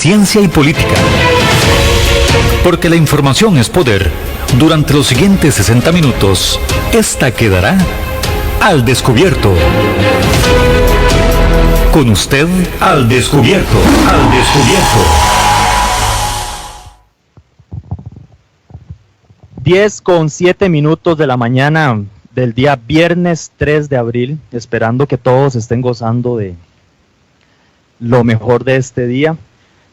ciencia y política. Porque la información es poder. Durante los siguientes 60 minutos, esta quedará al descubierto. Con usted, al descubierto, al descubierto. 10:07 de la mañana del día viernes 3 de abril, esperando que todos estén gozando de lo mejor de este día.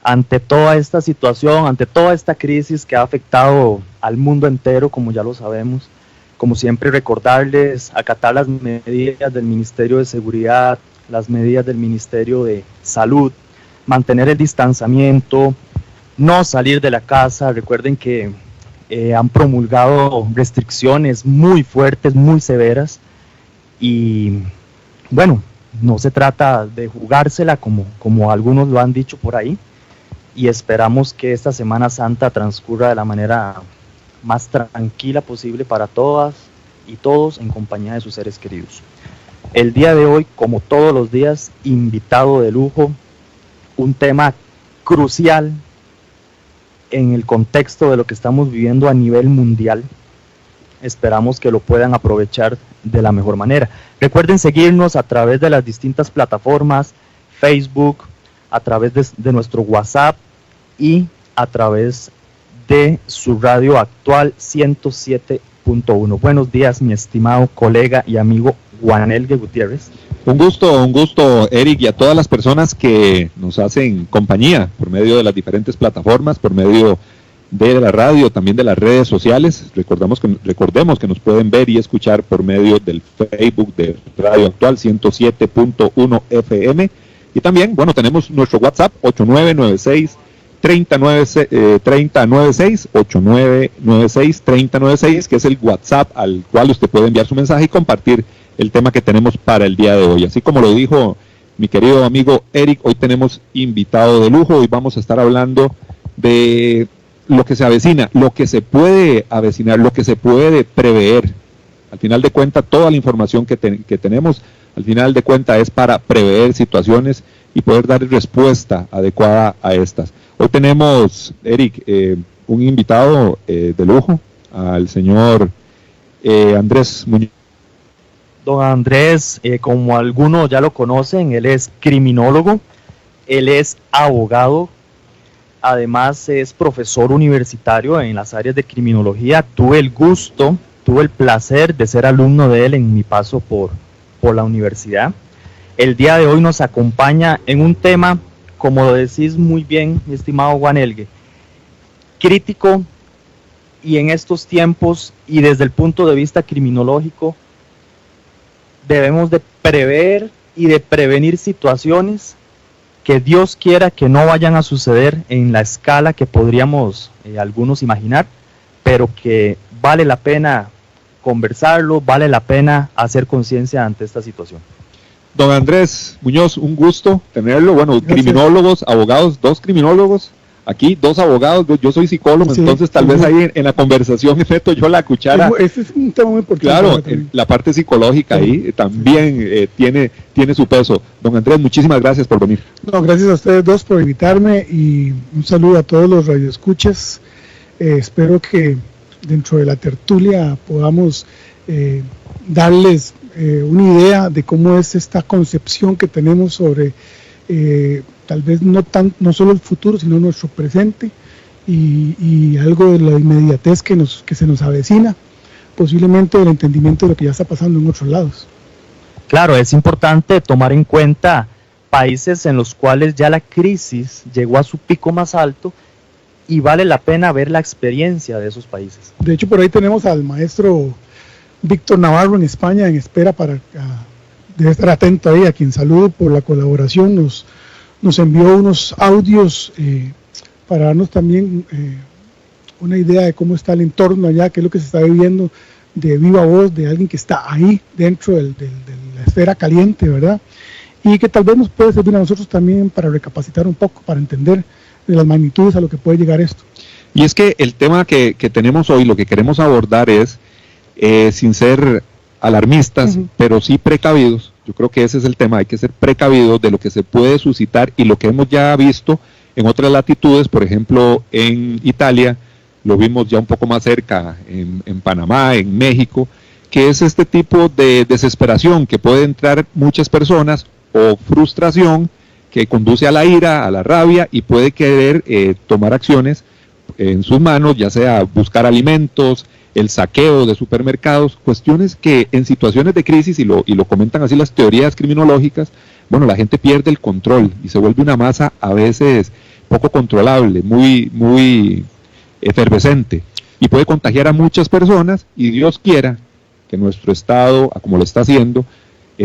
Ante toda esta situación, ante toda esta crisis que ha afectado al mundo entero, como ya lo sabemos, como siempre recordarles, acatar las medidas del Ministerio de Seguridad, las medidas del Ministerio de Salud, mantener el distanciamiento, no salir de la casa. Recuerden que han promulgado restricciones muy fuertes, muy severas, y bueno, no se trata de jugársela como algunos lo han dicho por ahí, y esperamos que esta Semana Santa transcurra de la manera más tranquila posible para todas y todos, en compañía de sus seres queridos. El día de hoy, como todos los días, invitado de lujo, un tema crucial en el contexto de lo que estamos viviendo a nivel mundial. Esperamos que lo puedan aprovechar de la mejor manera. Recuerden seguirnos a través de las distintas plataformas, Facebook, a través de nuestro WhatsApp y a través de su radio actual 107.1. Buenos días, mi estimado colega y amigo Juan Elgue Gutiérrez. Un gusto, Eric, y a todas las personas que nos hacen compañía por medio de las diferentes plataformas, por medio de la radio, también de las redes sociales. Recordemos que nos pueden ver y escuchar por medio del Facebook de Radio Actual 107.1 FM. Y también, bueno, tenemos nuestro WhatsApp 8996-3096, que es el WhatsApp al cual usted puede enviar su mensaje y compartir el tema que tenemos para el día de hoy. Así como lo dijo mi querido amigo Eric, hoy tenemos invitado de lujo. Hoy vamos a estar hablando de lo que se avecina, lo que se puede avecinar, lo que se puede prever. Al final de cuentas, toda la información que tenemos, al final de cuentas, es para prever situaciones y poder dar respuesta adecuada a estas. Hoy tenemos, Eric, un invitado de lujo, al señor Andrés Muñoz. Don Andrés, como algunos ya lo conocen, él es criminólogo, él es abogado, además es profesor universitario en las áreas de criminología. Tuve el placer de ser alumno de él en mi paso por la universidad. El día de hoy nos acompaña en un tema, como lo decís muy bien, mi estimado Juan Elgue, crítico, y en estos tiempos y desde el punto de vista criminológico, debemos de prever y de prevenir situaciones que Dios quiera que no vayan a suceder en la escala que podríamos algunos imaginar, pero que vale la pena conversarlo, vale la pena hacer conciencia ante esta situación. Don Andrés Muñoz, un gusto tenerlo. Bueno, gracias. Criminólogos, abogados, dos criminólogos, aquí dos abogados, yo soy psicólogo, sí, entonces tal vez ahí en la conversación meto yo la cuchara. Ese es un tema muy importante. Claro, la parte psicológica ahí también tiene su peso. Don Andrés, muchísimas gracias por venir. No, gracias a ustedes dos por invitarme y un saludo a todos los radioescuchas. Espero que dentro de la tertulia podamos darles una idea de cómo es esta concepción que tenemos sobre tal vez no solo el futuro, sino nuestro presente y algo de la inmediatez que se nos avecina, posiblemente el entendimiento de lo que ya está pasando en otros lados. Claro, es importante tomar en cuenta países en los cuales ya la crisis llegó a su pico más alto y vale la pena ver la experiencia de esos países. De hecho, por ahí tenemos al maestro Víctor Navarro en España en espera debe estar atento ahí, a quien saludo por la colaboración. Nos envió unos audios para darnos también una idea de cómo está el entorno allá, qué es lo que se está viviendo de viva voz de alguien que está ahí dentro de la esfera caliente, ¿verdad? Y que tal vez nos puede servir a nosotros también para recapacitar un poco, para entender de las magnitudes a lo que puede llegar esto. Y es que el tema que tenemos hoy, lo que queremos abordar es, sin ser alarmistas, pero sí precavidos. Yo creo que ese es el tema, hay que ser precavidos de lo que se puede suscitar y lo que hemos ya visto en otras latitudes, por ejemplo en Italia, lo vimos ya un poco más cerca, en Panamá, en México, que es este tipo de desesperación que puede entrar muchas personas, o frustración que conduce a la ira, a la rabia, y puede querer tomar acciones en sus manos, ya sea buscar alimentos, el saqueo de supermercados, cuestiones que en situaciones de crisis, y lo comentan así las teorías criminológicas, bueno, la gente pierde el control y se vuelve una masa a veces poco controlable, muy efervescente, y puede contagiar a muchas personas, y Dios quiera que nuestro Estado, como lo está haciendo,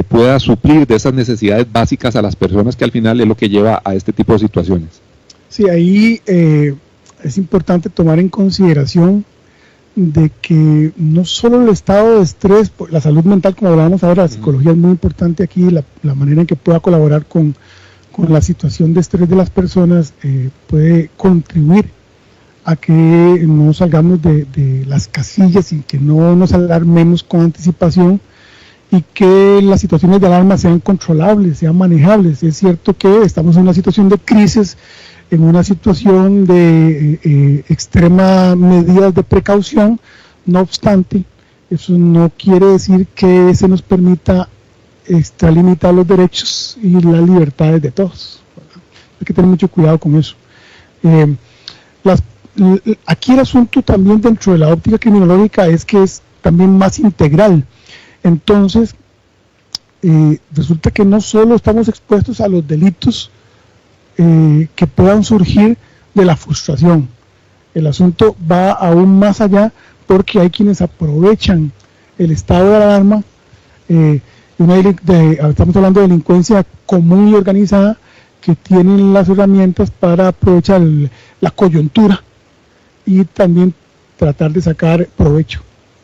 pueda suplir de esas necesidades básicas a las personas, que al final es lo que lleva a este tipo de situaciones. Sí, ahí es importante tomar en consideración de que no solo el estado de estrés, la salud mental, como hablábamos ahora, la psicología es muy importante aquí, la manera en que pueda colaborar con la situación de estrés de las personas puede contribuir a que no salgamos de las casillas y que no nos alarmemos con anticipación, y que las situaciones de alarma sean controlables, sean manejables. Es cierto que estamos en una situación de crisis, en una situación de extrema medidas de precaución. No obstante, eso no quiere decir que se nos permita extralimitar los derechos y las libertades de todos. Hay que tener mucho cuidado con eso. Aquí el asunto también dentro de la óptica criminológica es que es también más integral. Entonces, resulta que no solo estamos expuestos a los delitos que puedan surgir de la frustración. El asunto va aún más allá, porque hay quienes aprovechan el estado de alarma. Estamos hablando de delincuencia común y organizada, que tienen las herramientas para aprovechar la coyuntura y también tratar de sacar provecho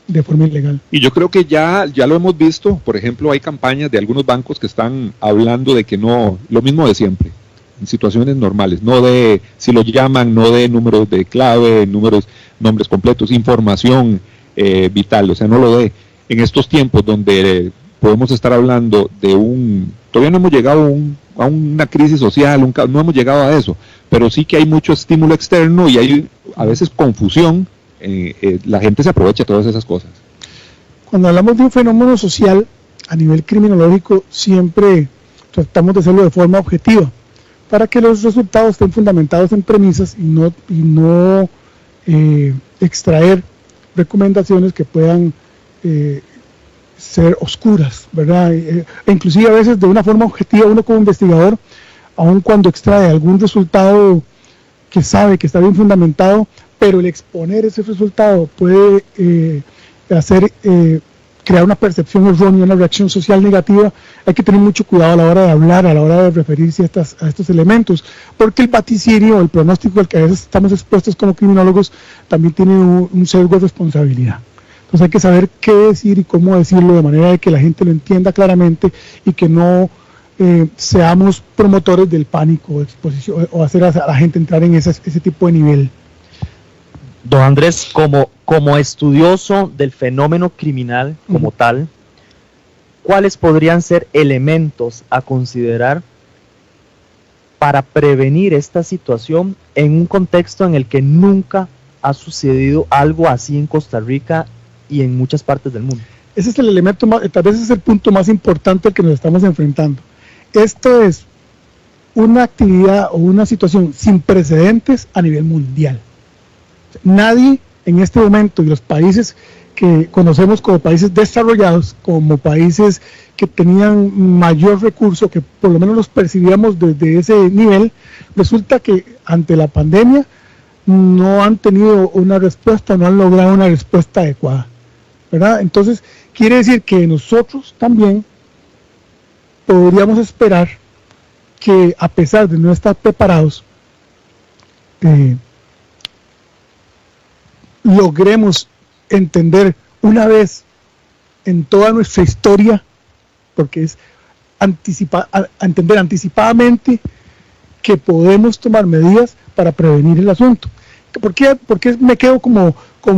de forma ilegal. Y yo creo que ya lo hemos visto. Por ejemplo, hay campañas de algunos bancos que están hablando de que no, lo mismo de siempre, en situaciones normales, no de, si lo llaman, no de números de clave, nombres completos, información vital, o sea, no lo de, en estos tiempos donde podemos estar hablando de todavía no hemos llegado a una crisis social, no hemos llegado a eso, pero sí que hay mucho estímulo externo y hay a veces confusión. La gente se aprovecha de todas esas cosas. Cuando hablamos de un fenómeno social a nivel criminológico, siempre tratamos de hacerlo de forma objetiva, para que los resultados estén fundamentados en premisas y no extraer recomendaciones que puedan ser oscuras, ¿verdad? E inclusive a veces de una forma objetiva, uno como investigador, aun cuando extrae algún resultado que sabe que está bien fundamentado, pero el exponer ese resultado puede crear una percepción errónea, una reacción social negativa. Hay que tener mucho cuidado a la hora de hablar, a la hora de referirse a estos elementos, porque el vaticinio, el pronóstico al que a veces estamos expuestos como criminólogos, también tiene un sesgo de responsabilidad. Entonces hay que saber qué decir y cómo decirlo de manera de que la gente lo entienda claramente y que no seamos promotores del pánico exposición, o hacer a la gente entrar en ese tipo de nivel. Don Andrés, como estudioso del fenómeno criminal como tal, ¿cuáles podrían ser elementos a considerar para prevenir esta situación en un contexto en el que nunca ha sucedido algo así en Costa Rica y en muchas partes del mundo? Ese es el elemento más, tal vez es el punto más importante al que nos estamos enfrentando. Esto es una actividad o una situación sin precedentes a nivel mundial. Nadie en este momento, y los países que conocemos como países desarrollados, como países que tenían mayor recurso, que por lo menos los percibíamos desde ese nivel, resulta que ante la pandemia no han tenido una respuesta, no han logrado una respuesta adecuada, ¿verdad? Entonces quiere decir que nosotros también podríamos esperar que, a pesar de no estar preparados, logremos entender una vez en toda nuestra historia, porque es entender anticipadamente que podemos tomar medidas para prevenir el asunto. ¿Por qué me quedo como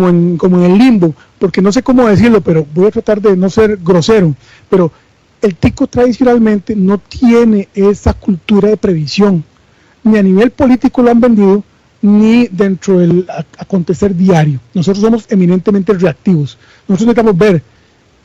en el limbo? Porque no sé cómo decirlo, pero voy a tratar de no ser grosero. Pero el tico tradicionalmente no tiene esa cultura de previsión, ni a nivel político lo han vendido, ni dentro del acontecer diario. Nosotros somos eminentemente reactivos. Nosotros necesitamos ver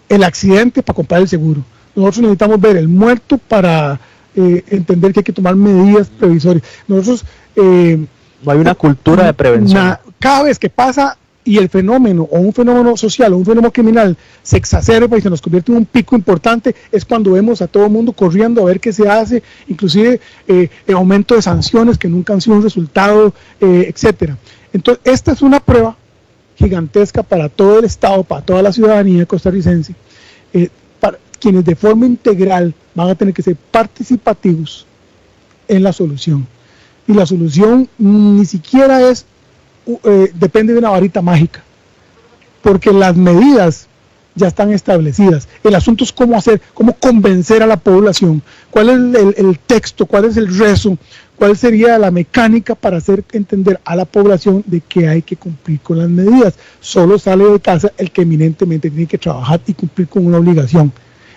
el accidente para comprar el seguro. Nosotros necesitamos ver el muerto para entender que hay que tomar medidas previsorias. Nosotros no hay una cultura de prevención. Cada vez que pasa y el fenómeno, o un fenómeno social, o un fenómeno criminal, se exacerba y se nos convierte en un pico importante, es cuando vemos a todo el mundo corriendo a ver qué se hace, inclusive el aumento de sanciones que nunca han sido un resultado, etcétera. Entonces, esta es una prueba gigantesca para todo el Estado, para toda la ciudadanía costarricense, para quienes de forma integral van a tener que ser participativos en la solución. Y la solución ni siquiera es depende de una varita mágica, porque las medidas ya están establecidas. El asunto es cómo hacer, cómo convencer a la población, cuál es el texto, cuál es el rezo, cuál sería la mecánica para hacer entender a la población de que hay que cumplir con las medidas. Solo sale de casa el que eminentemente tiene que trabajar y cumplir con una obligación.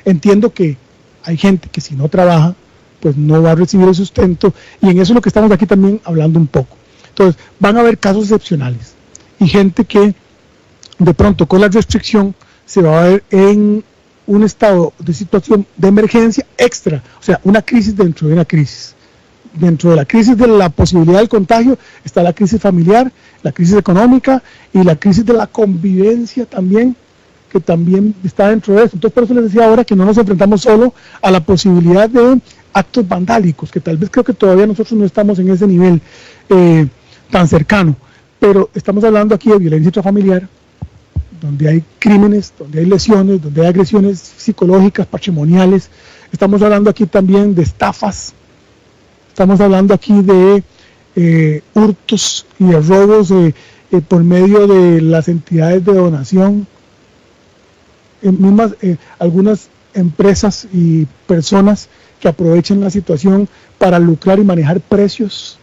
Entiendo que hay gente que si no trabaja, pues no va a recibir el sustento, y en eso es lo que estamos aquí también hablando un poco. Entonces, van a haber casos excepcionales y gente que de pronto con la restricción se va a ver en un estado de situación de emergencia extra, o sea, una crisis dentro de una crisis. Dentro de la crisis de la posibilidad del contagio está la crisis familiar, la crisis económica y la crisis de la convivencia también, que también está dentro de eso. Entonces, por eso les decía ahora que no nos enfrentamos solo a la posibilidad de actos vandálicos, que tal vez creo que todavía nosotros no estamos en ese nivel tan cercano, pero estamos hablando aquí de violencia intrafamiliar, donde hay crímenes, donde hay lesiones, donde hay agresiones psicológicas, patrimoniales. Estamos hablando aquí también de estafas, estamos hablando aquí de hurtos y de robos por medio de las entidades de donación, algunas empresas y personas que aprovechan la situación para lucrar y manejar precios.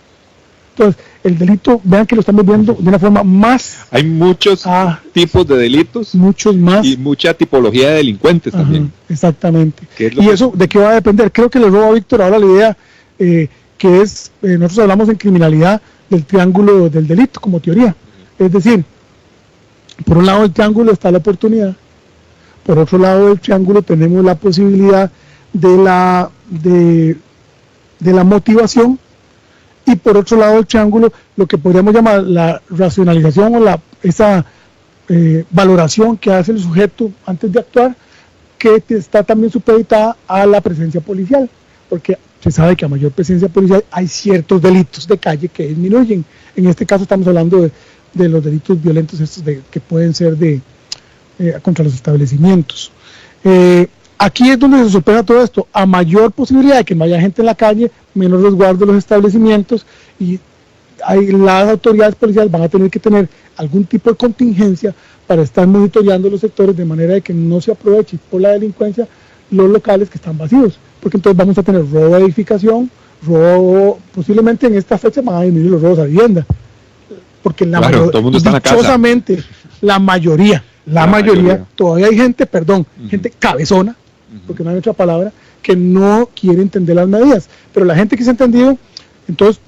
Entonces, el delito, vean que lo estamos viendo de una forma más... Hay muchos tipos de delitos. Muchos más. Y mucha tipología de delincuentes también. Exactamente. ¿Y eso de qué va a depender? Creo que le robo a Víctor ahora la idea que es, nosotros hablamos en criminalidad del triángulo del delito como teoría. Es decir, por un lado del triángulo está la oportunidad, por otro lado del triángulo tenemos la posibilidad de la motivación, y por otro lado del triángulo lo que podríamos llamar la racionalización o esa valoración que hace el sujeto antes de actuar, que está también supeditada a la presencia policial, porque se sabe que a mayor presencia policial hay ciertos delitos de calle que disminuyen. En este caso estamos hablando de los delitos violentos estos que pueden ser contra los establecimientos. Aquí es donde se supera todo esto. A mayor posibilidad de que no haya gente en la calle, menos resguardo de los establecimientos, y las autoridades policiales van a tener que tener algún tipo de contingencia para estar monitoreando los sectores de manera de que no se aproveche por la delincuencia los locales que están vacíos, porque entonces vamos a tener robo de edificación, posiblemente en esta fecha van a disminuir los robos a vivienda, porque dichosamente la mayoría, todavía hay gente, gente cabezona, porque no hay otra palabra, que no quiere entender las medidas, pero la gente que se ha entendido, entonces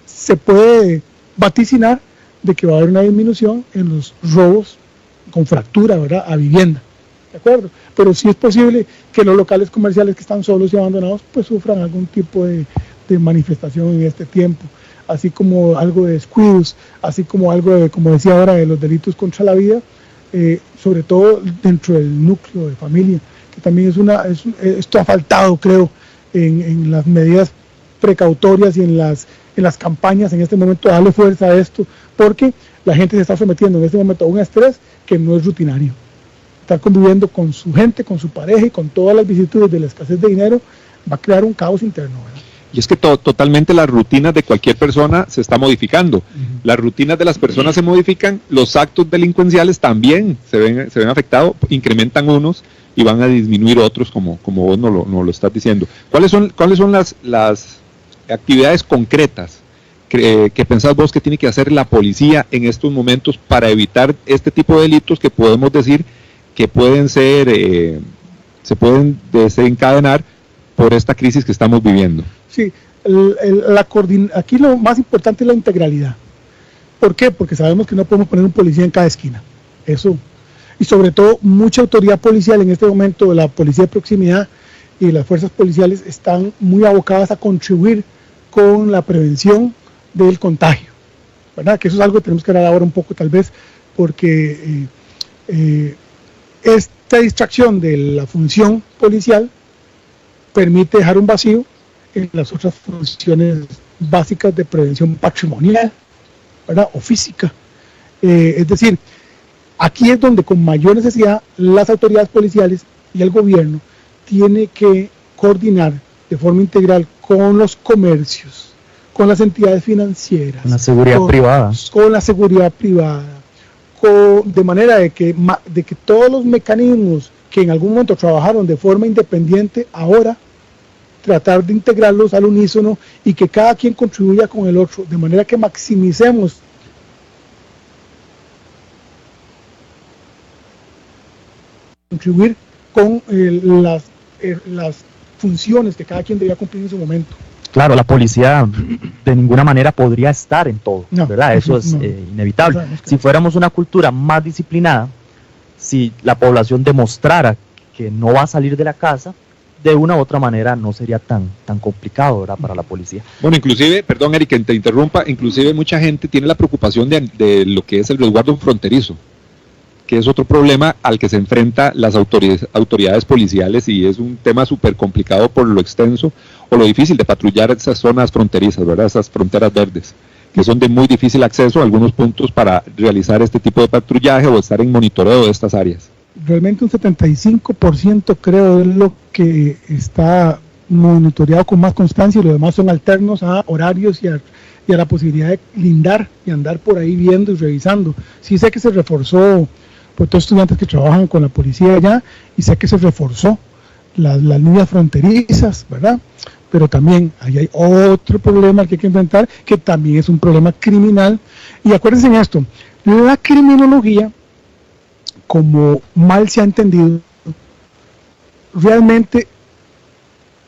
se puede vaticinar de que va a haber una disminución en los robos con fractura, ¿verdad?, a vivienda, ¿de acuerdo? Pero sí es posible que los locales comerciales que están solos y abandonados pues sufran algún tipo de manifestación en este tiempo, así como algo de descuidos, así como algo de, como decía ahora, de los delitos contra la vida, sobre todo dentro del núcleo de familia, que también esto ha faltado, creo, en las medidas precautorias y en las campañas en este momento, darle fuerza a esto, porque la gente se está sometiendo en este momento a un estrés que no es rutinario. Estar conviviendo con su gente, con su pareja y con todas las vicisitudes de la escasez de dinero va a crear un caos interno, ¿verdad? Y es que totalmente las rutinas de cualquier persona se está modificando. Las rutinas de las personas se modifican, los actos delincuenciales también se ven afectados, incrementan unos y van a disminuir otros, como vos nos lo estás diciendo. ¿Cuáles son las actividades concretas que pensás vos que tiene que hacer la policía en estos momentos para evitar este tipo de delitos que podemos decir que pueden se pueden desencadenar por esta crisis que estamos viviendo? Sí, aquí lo más importante es la integralidad. ¿Por qué? Porque sabemos que no podemos poner un policía en cada esquina. Eso. Y sobre todo, mucha autoridad policial en este momento, la policía de proximidad y las fuerzas policiales están muy abocadas a contribuir con la prevención del contagio, ¿verdad? Que eso es algo que tenemos que hablar ahora un poco tal vez, porque esta distracción de la función policial permite dejar un vacío en las otras funciones básicas de prevención patrimonial, ¿verdad? O física. Es decir, aquí es donde con mayor necesidad las autoridades policiales y el gobierno tiene que coordinar de forma integral con los comercios, con las entidades financieras, con la seguridad privada, con la seguridad privada, de manera de que todos los mecanismos que en algún momento trabajaron de forma independiente, ahora tratar de integrarlos al unísono y que cada quien contribuya con el otro, de manera que maximicemos contribuir con las funciones que cada quien debía cumplir en su momento. Claro, la policía de ninguna manera podría estar en todo, no, ¿verdad? Eso es inevitable. Si fuéramos una cultura más disciplinada, si la población demostrara que no va a salir de la casa, de una u otra manera no sería tan complicado, ¿verdad?, para la policía. Bueno, inclusive, perdón Eric, que te interrumpa, inclusive mucha gente tiene la preocupación de lo que es el resguardo fronterizo, que es otro problema al que se enfrentan las autoridades policiales, y es un tema súper complicado por lo extenso o lo difícil de patrullar esas zonas fronterizas, ¿verdad? Esas fronteras verdes, que son de muy difícil acceso a algunos puntos para realizar este tipo de patrullaje o estar en monitoreo de estas áreas. Realmente un 75% creo es lo que está monitoreado con más constancia, y lo demás son alternos a horarios y a la posibilidad de lindar y andar por ahí viendo y revisando. Sí sé que se reforzó por todos estudiantes que trabajan con la policía allá, y sé que se reforzó las líneas fronterizas, ¿verdad? Pero también ahí hay otro problema que hay que enfrentar, que también es un problema criminal. Y acuérdense en esto, la criminología, como mal se ha entendido, realmente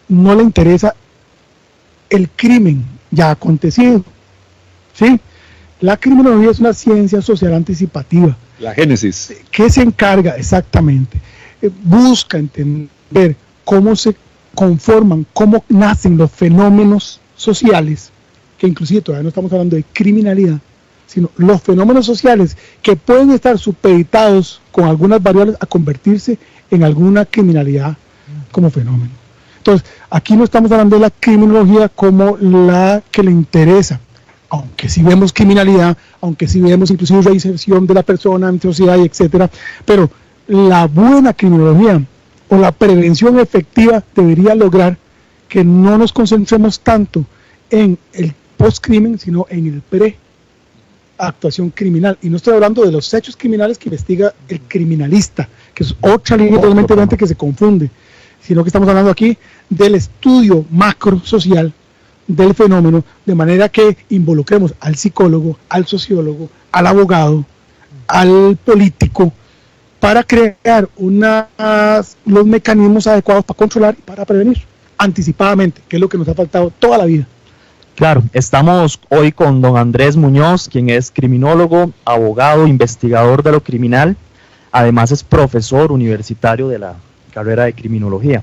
no le interesa el crimen ya acontecido, ¿sí? La criminología es una ciencia social anticipativa. La génesis. ¿Qué se encarga exactamente? Busca entender cómo se conforman, cómo nacen los fenómenos sociales, que inclusive todavía no estamos hablando de criminalidad, sino los fenómenos sociales que pueden estar supeditados con algunas variables a convertirse en alguna criminalidad como fenómeno. Entonces, aquí no estamos hablando de la criminología como la que le interesa, aunque sí vemos criminalidad, aunque sí vemos inclusive reinserción de la persona en sociedad, y etcétera, pero la buena criminología o la prevención efectiva debería lograr que no nos concentremos tanto en el post-crimen, sino en el pre-actuación criminal. Y no estoy hablando de los hechos criminales que investiga el criminalista, que es otra línea totalmente diferente que se confunde, sino que estamos hablando aquí del estudio macro social del fenómeno, de manera que involucremos al psicólogo, al sociólogo, al abogado, al político, para crear los mecanismos adecuados para controlar y para prevenir anticipadamente, que es lo que nos ha faltado toda la vida. Claro, estamos hoy con don Andrés Muñoz, quien es criminólogo, abogado, investigador de lo criminal, además es profesor universitario de la carrera de criminología.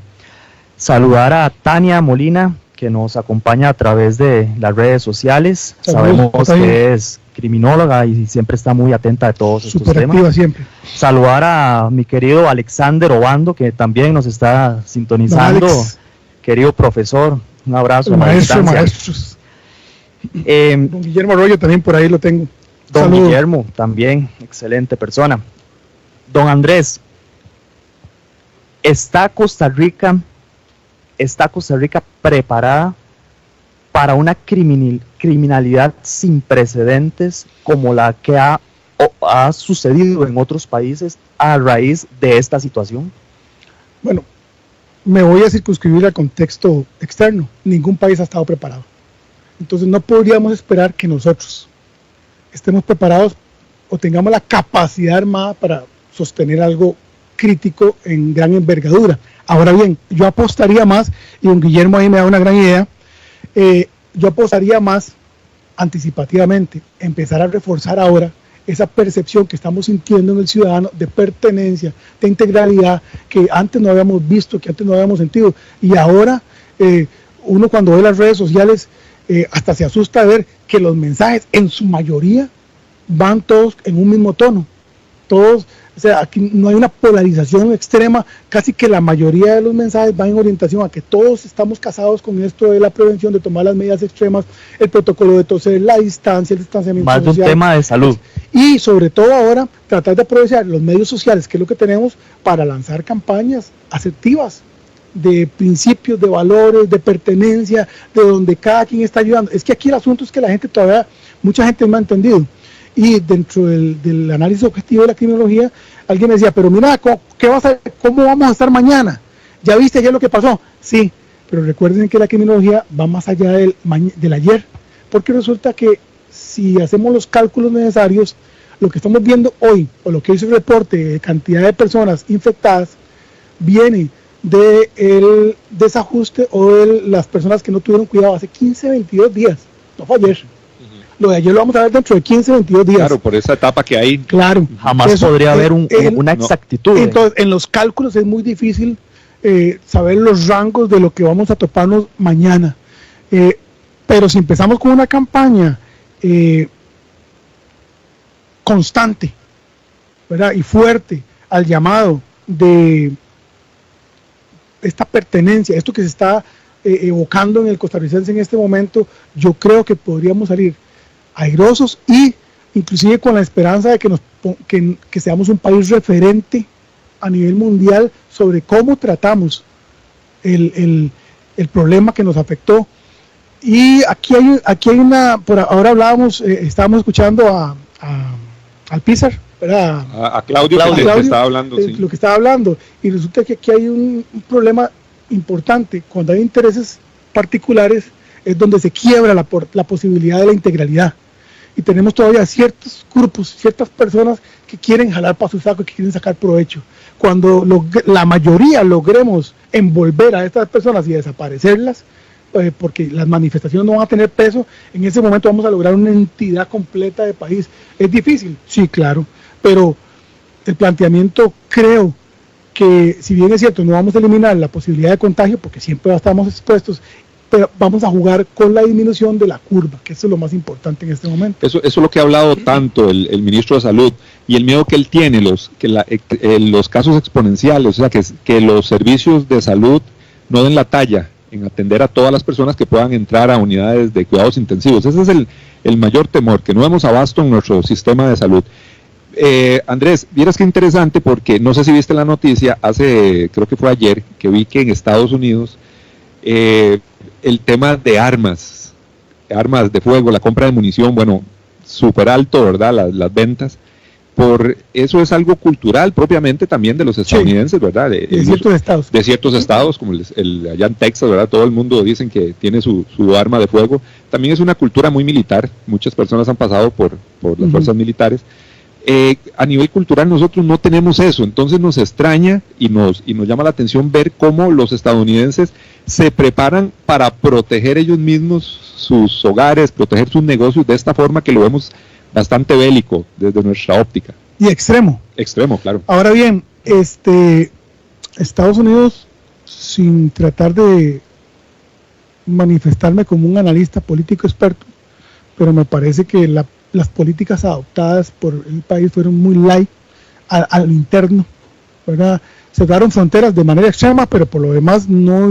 Saludar a Tania Molina, que nos acompaña a través de las redes sociales. Sabemos que es criminóloga y siempre está muy atenta de todos estos temas. Siempre. Saludar a mi querido Alexander Obando, que también nos está sintonizando. Querido profesor, un abrazo. Maestros. Don Guillermo Arroyo también por ahí lo tengo. Don Saludos. Guillermo, también, excelente persona. Don Andrés, ¿está Costa Rica preparada para una criminalidad sin precedentes como la que ha sucedido en otros países a raíz de esta situación? Bueno, me voy a circunscribir al contexto externo. Ningún país ha estado preparado. Entonces no podríamos esperar que nosotros estemos preparados o tengamos la capacidad armada para sostener algo crítico en gran envergadura. Ahora bien, yo apostaría más, y don Guillermo ahí me da una gran idea, Yo apostaría más anticipativamente, empezar a reforzar ahora esa percepción que estamos sintiendo en el ciudadano de pertenencia, de integralidad, que antes no habíamos visto, que antes no habíamos sentido, y ahora uno cuando ve las redes sociales hasta se asusta de ver que los mensajes en su mayoría van todos en un mismo tono, todos, o sea, aquí no hay una polarización extrema, casi que la mayoría de los mensajes van en orientación a que todos estamos casados con esto de la prevención, de tomar las medidas extremas, el protocolo de toser, la distancia, el distanciamiento más social, de un tema de salud. y sobre todo ahora tratar de aprovechar los medios sociales, que es lo que tenemos, para lanzar campañas asertivas de principios, de valores, de pertenencia, de donde cada quien está ayudando. Es que aquí el asunto es que la gente todavía, mucha gente no ha entendido. Y dentro del análisis objetivo de la criminología, alguien me decía, pero mira, ¿cómo vamos a estar mañana? ¿Ya viste ayer lo que pasó? Sí, pero recuerden que la criminología va más allá del ayer, porque resulta que si hacemos los cálculos necesarios, lo que estamos viendo hoy, o lo que dice el reporte de cantidad de personas infectadas, viene del desajuste o de las personas que no tuvieron cuidado hace 15, 22 días, no fue ayer. Lo de ayer lo vamos a ver dentro de 15, 22 días. Claro, por esa etapa que hay. Claro. Jamás podría haber una exactitud. Entonces, en los cálculos es muy difícil saber los rangos de lo que vamos a toparnos mañana. Pero si empezamos con una campaña constante, ¿verdad? Y fuerte al llamado de esta pertenencia, esto que se está evocando en el costarricense en este momento, yo creo que podríamos salir airosos y inclusive con la esperanza de que seamos un país referente a nivel mundial sobre cómo tratamos el problema que nos afectó. Y aquí hay una, por ahora estábamos escuchando al Pizar, ¿verdad? A Claudio, que estaba hablando. Sí. Lo que estaba hablando, y resulta que aquí hay un problema importante. Cuando hay intereses particulares es donde se quiebra la posibilidad de la integralidad, y tenemos todavía ciertos grupos, ciertas personas que quieren jalar para su saco, que quieren sacar provecho. Cuando la mayoría logremos envolver a estas personas y desaparecerlas, porque las manifestaciones no van a tener peso, en ese momento vamos a lograr una entidad completa de país. ¿Es difícil? Sí, claro, pero el planteamiento, creo que, si bien es cierto, no vamos a eliminar la posibilidad de contagio, porque siempre estamos expuestos, pero vamos a jugar con la disminución de la curva, que eso es lo más importante en este momento. Eso es lo que ha hablado tanto el ministro de Salud, y el miedo que él tiene, los casos exponenciales, o sea, que los servicios de salud no den la talla en atender a todas las personas que puedan entrar a unidades de cuidados intensivos. Ese es el mayor temor, que no demos abasto en nuestro sistema de salud. Andrés, vieras qué interesante, porque no sé si viste la noticia, creo que fue ayer, que vi que en Estados Unidos el tema de armas de fuego, la compra de munición, bueno, súper alto, ¿verdad? Las ventas. Eso es algo cultural propiamente también de los estadounidenses, sí, ¿verdad? De ciertos estados, como allá en Texas, ¿verdad? Todo el mundo dicen que tiene su arma de fuego. También es una cultura muy militar, muchas personas han pasado por las fuerzas militares. A nivel cultural nosotros no tenemos eso, entonces nos extraña y nos llama la atención ver cómo los estadounidenses se preparan para proteger ellos mismos sus hogares, proteger sus negocios de esta forma que lo vemos bastante bélico desde nuestra óptica. Y extremo. Extremo, claro. Ahora bien, Estados Unidos, sin tratar de manifestarme como un analista político experto, pero me parece que las políticas adoptadas por el país fueron muy light al interno, ¿verdad? Cerraron fronteras de manera extrema, pero por lo demás no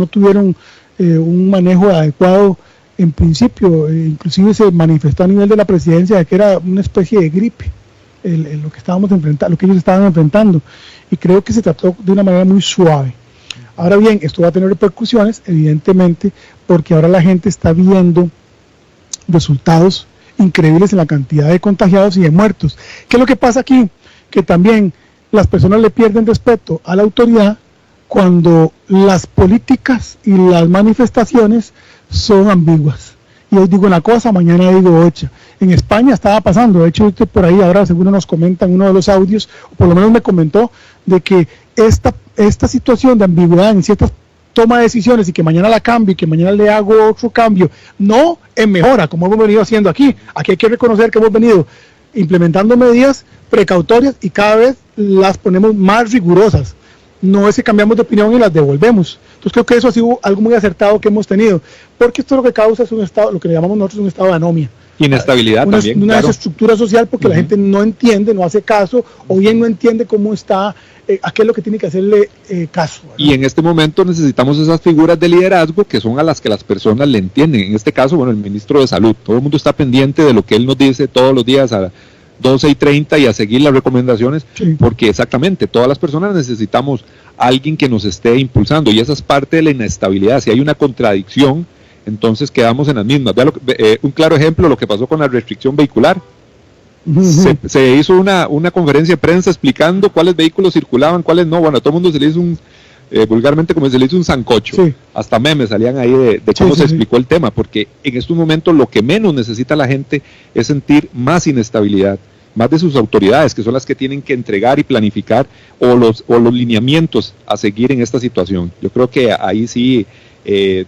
tuvieron un manejo adecuado. En principio, inclusive se manifestó a nivel de la presidencia de que era una especie de gripe lo que estábamos enfrentando, lo que ellos estaban enfrentando, y creo que se trató de una manera muy suave. Ahora bien, esto va a tener repercusiones, evidentemente, porque ahora la gente está viendo resultados increíbles en la cantidad de contagiados y de muertos. ¿Qué es lo que pasa aquí? Que también las personas le pierden respeto a la autoridad cuando las políticas y las manifestaciones son ambiguas. Y hoy digo una cosa, mañana digo otra. En España estaba pasando, de hecho usted por ahí ahora seguro nos comenta en uno de los audios, o por lo menos me comentó, de que esta situación de ambigüedad en ciertas toma decisiones y que mañana la cambio y que mañana le hago otro cambio, no en mejora, como hemos venido haciendo aquí. Aquí hay que reconocer que hemos venido implementando medidas precautorias y cada vez las ponemos más rigurosas. No es que cambiamos de opinión y las devolvemos. Entonces creo que eso ha sido algo muy acertado que hemos tenido, porque esto lo que causa es un estado, lo que le llamamos nosotros un estado de anomia. Inestabilidad también, una claro. desestructura social, porque la gente no entiende, no hace caso, o bien no entiende cómo está, a qué es lo que tiene que hacerle caso, ¿verdad? Y en este momento necesitamos esas figuras de liderazgo que son a las que las personas le entienden. En este caso, bueno, el ministro de Salud, todo el mundo está pendiente de lo que él nos dice todos los días a 12:30 y a seguir las recomendaciones, Sí. porque exactamente, todas las personas necesitamos a alguien que nos esté impulsando, y esa es parte de la inestabilidad. Si hay una contradicción, entonces quedamos en las mismas. Vea un claro ejemplo, lo que pasó con la restricción vehicular. Se hizo una conferencia de prensa explicando cuáles vehículos circulaban, cuáles no. Bueno, a todo el mundo se le hizo vulgarmente como se le hizo un sancocho. Sí. Hasta memes salían ahí de cómo se explicó el tema, porque en estos momentos lo que menos necesita la gente es sentir más inestabilidad, más de sus autoridades, que son las que tienen que entregar y planificar, o los lineamientos a seguir en esta situación. Yo creo que ahí sí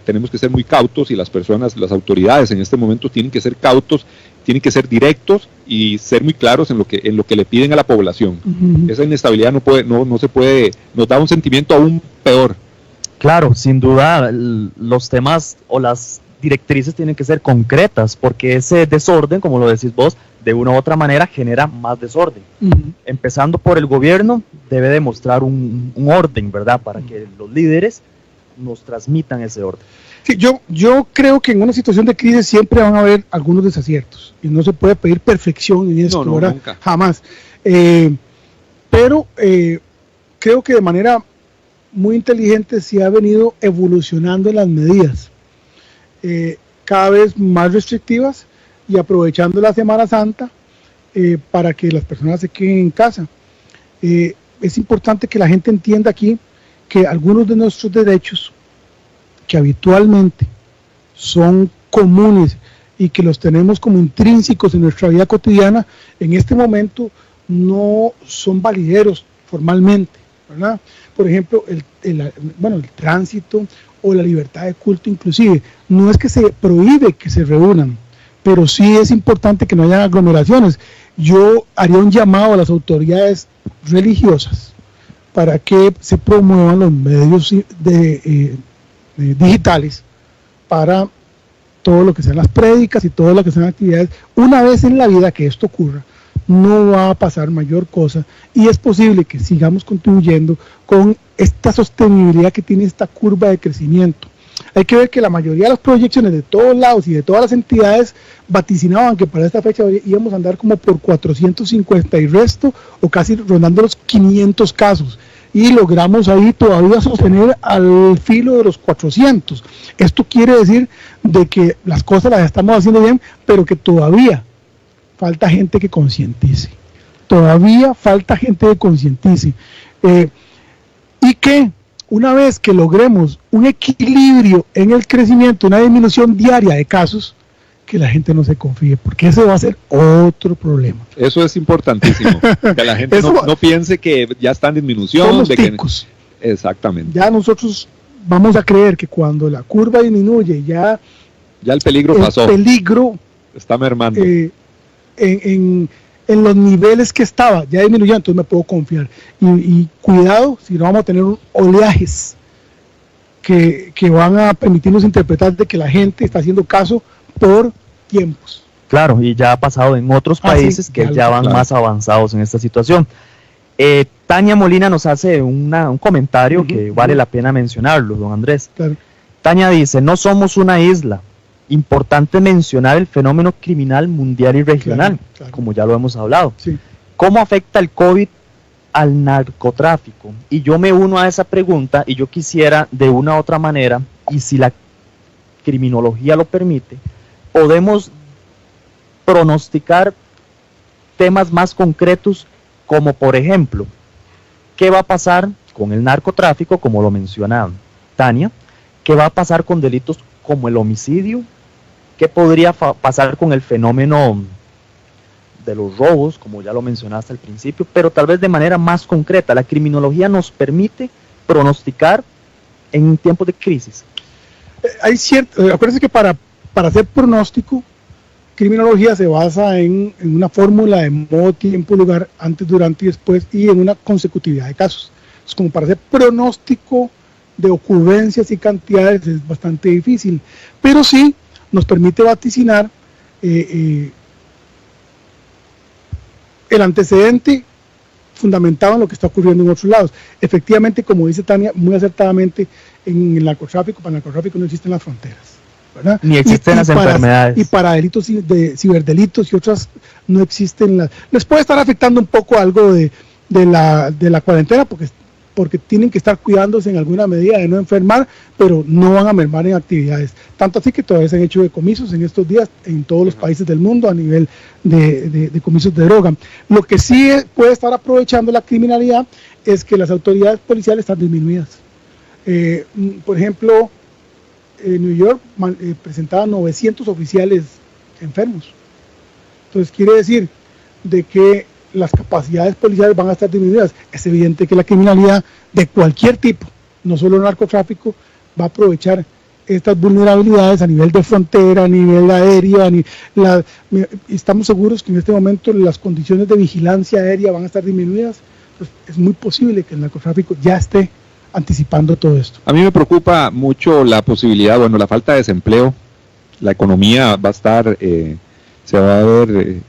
tenemos que ser muy cautos, y las personas, las autoridades en este momento tienen que ser cautos, tienen que ser directos y ser muy claros en lo que le piden a la población. Esa inestabilidad no se puede, nos da un sentimiento aún peor. Claro, sin duda, los temas o las directrices tienen que ser concretas, porque ese desorden, como lo decís vos, de una u otra manera genera más desorden. Empezando por el gobierno, debe demostrar un orden, ¿verdad?, para que los líderes nos transmitan ese orden. Sí, yo creo que en una situación de crisis siempre van a haber algunos desaciertos, y no se puede pedir perfección en esto, No, ¿verdad? nunca. Jamás. Pero creo que de manera muy inteligente se ha venido evolucionando en las medidas, cada vez más restrictivas, y aprovechando la Semana Santa para que las personas se queden en casa. Es importante que la gente entienda aquí que algunos de nuestros derechos, que habitualmente son comunes y que los tenemos como intrínsecos en nuestra vida cotidiana, en este momento no son valideros formalmente, ¿verdad? Por ejemplo, el tránsito o la libertad de culto inclusive. No es que se prohíbe que se reúnan, pero sí es importante que no haya aglomeraciones. Yo haría un llamado a las autoridades religiosas para que se promuevan los medios digitales para todo lo que sean las prédicas y todo lo que sean actividades. Una vez en la vida que esto ocurra, no va a pasar mayor cosa, y es posible que sigamos contribuyendo con esta sostenibilidad que tiene esta curva de crecimiento. Hay que ver que la mayoría de las proyecciones de todos lados y de todas las entidades vaticinaban que para esta fecha íbamos a andar como por 450 y resto, o casi rondando los 500 casos, y logramos ahí todavía sostener al filo de los 400. Esto quiere decir de que las cosas las estamos haciendo bien, pero que todavía falta gente que concientice. Todavía falta gente que concientice. Y que una vez que logremos un equilibrio en el crecimiento, una disminución diaria de casos, que la gente no se confíe, porque ese va a ser otro problema. Eso es importantísimo, que la gente no piense que ya está en disminución. Somos ticos. Exactamente. Ya nosotros vamos a creer que cuando la curva disminuye, ya el peligro pasó. El peligro está mermando. En los niveles que estaba, ya disminuyó, entonces me puedo confiar. Y cuidado, si no vamos a tener oleajes que van a permitirnos interpretar de que la gente está haciendo caso por tiempos. Claro, y ya ha pasado en otros países que ya van más avanzados en esta situación. Tania Molina nos hace un comentario que vale la pena mencionarlo, don Andrés. Claro. Tania dice: no somos una isla. Importante mencionar el fenómeno criminal mundial y regional, claro. Como ya lo hemos hablado. Sí. ¿Cómo afecta el COVID al narcotráfico? Y yo me uno a esa pregunta, y yo quisiera, de una u otra manera, y si la criminología lo permite, podemos pronosticar temas más concretos, como por ejemplo, ¿qué va a pasar con el narcotráfico, como lo menciona Tania? ¿Qué va a pasar con delitos como el homicidio? ¿Qué podría pasar con el fenómeno de los robos, como ya lo mencionaste al principio? Pero tal vez de manera más concreta. La criminología nos permite pronosticar en tiempos de crisis? Hay acuérdense que para hacer pronóstico, criminología se basa en una fórmula de modo, tiempo, lugar, antes, durante y después, y en una consecutividad de casos. Es como para hacer pronóstico de ocurrencias y cantidades es bastante difícil, pero sí nos permite vaticinar el antecedente fundamentado en lo que está ocurriendo en otros lados. Efectivamente, como dice Tania muy acertadamente, en el narcotráfico, para el narcotráfico no existen las fronteras, ¿verdad? Ni existen las enfermedades. Y para delitos de ciberdelitos y otras no existen les puede estar afectando un poco algo de la cuarentena, porque tienen que estar cuidándose en alguna medida de no enfermar, pero no van a mermar en actividades. Tanto así que todavía se han hecho decomisos en estos días en todos los países del mundo a nivel de decomisos de droga. Lo que sí puede estar aprovechando la criminalidad es que las autoridades policiales están disminuidas. Por ejemplo, New York presentaba 900 oficiales enfermos. Entonces quiere decir de que las capacidades policiales van a estar disminuidas. Es evidente que la criminalidad de cualquier tipo, no solo el narcotráfico, va a aprovechar estas vulnerabilidades a nivel de frontera, a nivel aéreo, estamos seguros que en este momento las condiciones de vigilancia aérea van a estar disminuidas. Entonces, es muy posible que el narcotráfico ya esté anticipando todo esto. A mí me preocupa mucho la posibilidad, la falta de desempleo. La economía va a estar, se va a ver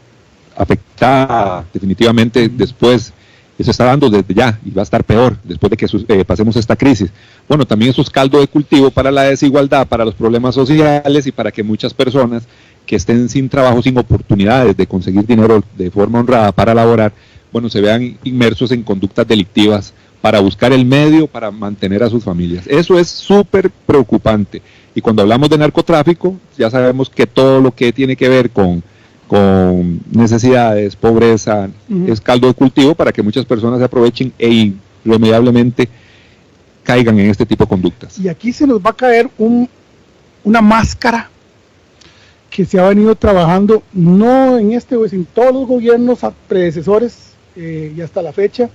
afectada definitivamente después. Eso está dando desde ya y va a estar peor después de que pasemos esta crisis. Bueno, también eso es caldo de cultivo para la desigualdad, para los problemas sociales y para que muchas personas que estén sin trabajo, sin oportunidades de conseguir dinero de forma honrada para laborar, se vean inmersos en conductas delictivas para buscar el medio para mantener a sus familias. Eso es súper preocupante. Y cuando hablamos de narcotráfico, ya sabemos que todo lo que tiene que ver con necesidades, pobreza, es caldo de cultivo para que muchas personas se aprovechen e irremediablemente caigan en este tipo de conductas. Y aquí se nos va a caer una máscara que se ha venido trabajando, no en en todos los gobiernos predecesores y hasta la fecha,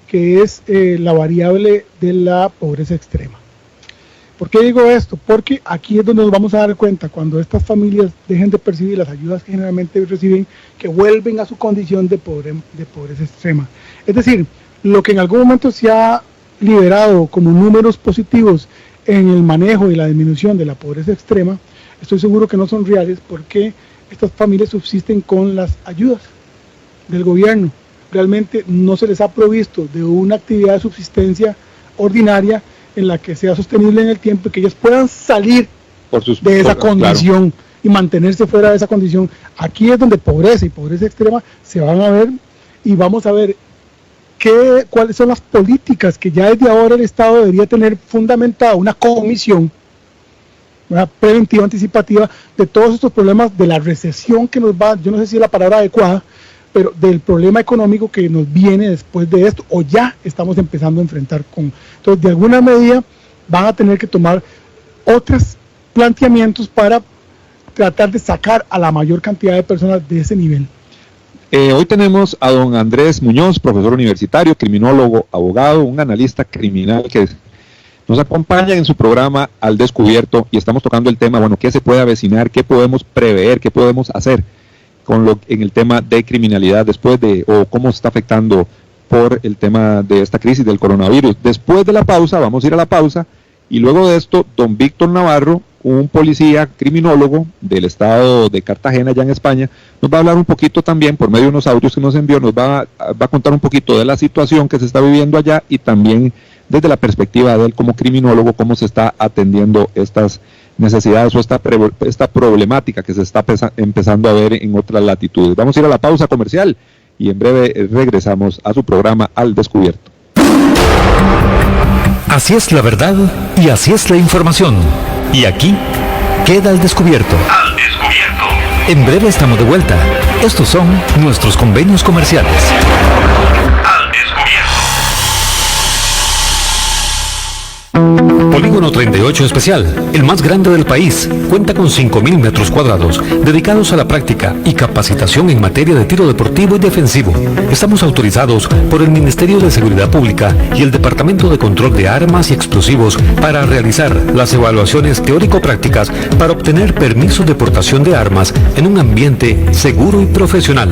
que es la variable de la pobreza extrema. ¿Por qué digo esto? Porque aquí es donde nos vamos a dar cuenta, cuando estas familias dejen de percibir las ayudas que generalmente reciben, que vuelven a su condición de pobreza extrema. Es decir, lo que en algún momento se ha liberado como números positivos en el manejo y la disminución de la pobreza extrema, estoy seguro que no son reales, porque estas familias subsisten con las ayudas del gobierno. Realmente no se les ha provisto de una actividad de subsistencia ordinaria en la que sea sostenible en el tiempo y que ellos puedan salir de esa condición, claro, y mantenerse fuera de esa condición. Aquí es donde pobreza y pobreza extrema se van a ver, y vamos a ver cuáles son las políticas que ya desde ahora el Estado debería tener fundamentada, una comisión, una preventiva, anticipativa de todos estos problemas de la recesión que nos va, yo no sé si es la palabra adecuada, pero del problema económico que nos viene después de esto, o ya estamos empezando a enfrentar con. Entonces, de alguna medida, van a tener que tomar otros planteamientos para tratar de sacar a la mayor cantidad de personas de ese nivel. Hoy tenemos a don Andrés Muñoz, profesor universitario, criminólogo, abogado, un analista criminal que nos acompaña en su programa Al Descubierto, y estamos tocando el tema, qué se puede avecinar, qué podemos prever, qué podemos hacer en el tema de criminalidad después o cómo se está afectando por el tema de esta crisis del coronavirus. Después de la pausa, vamos a ir a la pausa, y luego de esto, don Víctor Navarro, un policía criminólogo del estado de Cartagena, allá en España, nos va a hablar un poquito también, por medio de unos audios que nos envió, nos va a contar un poquito de la situación que se está viviendo allá, y también desde la perspectiva de él como criminólogo, cómo se está atendiendo estas necesidades o esta problemática que se está empezando a ver en otras latitudes. Vamos a ir a la pausa comercial y en breve regresamos a su programa Al Descubierto. Así es la verdad y así es la información. Y aquí queda Al Descubierto. Al Descubierto. En breve estamos de vuelta. Estos son nuestros convenios comerciales. Al Descubierto. Polígono 38 Especial, el más grande del país, cuenta con 5.000 metros cuadrados dedicados a la práctica y capacitación en materia de tiro deportivo y defensivo. Estamos autorizados por el Ministerio de Seguridad Pública y el Departamento de Control de Armas y Explosivos para realizar las evaluaciones teórico-prácticas para obtener permisos de portación de armas en un ambiente seguro y profesional.